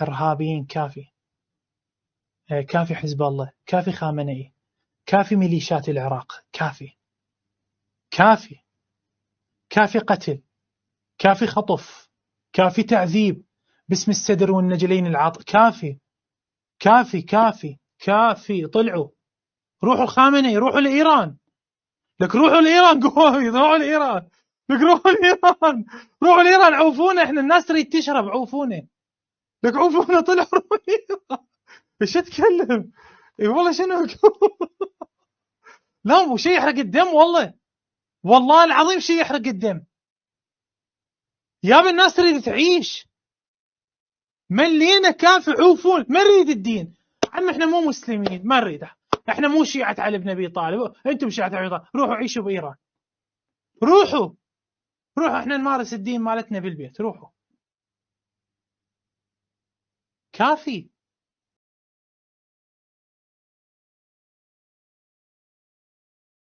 إرهابيين كافي. كافي حزب الله، كافي خامنئي، كافي ميليشيات العراق، كافي كافي كافي قتل، كافي خطف، كافي تعذيب باسم السدر والنجلين كافي كافي كافي كافي. طلعوا، روحوا الخامنئي، روحوا لإيران، لك روحوا لإيران قوي، روحوا لإيران، لك روحوا لإيران، روحوا لإيران، عوفونا، احنا الناس تريد تشرب، عوفونا، لك عوفونا، طلعوا روحوا لإيران. ايش اتكلم؟ اي والله شنو لا مو شيء يحرق الدم، والله العظيم شيء يحرق الدم. يابا الناس تريد تعيش، ملينا كافي، عوفون، ما نريد الدين. عم احنا مو مسلمين، ما نريده، احنا مو شيعة علي بن ابي طالب، انتم شيعة علي بن ابي طالب، روحوا عيشوا بايران، روحوا احنا نمارس الدين مالتنا بالبيت، روحوا. كافي.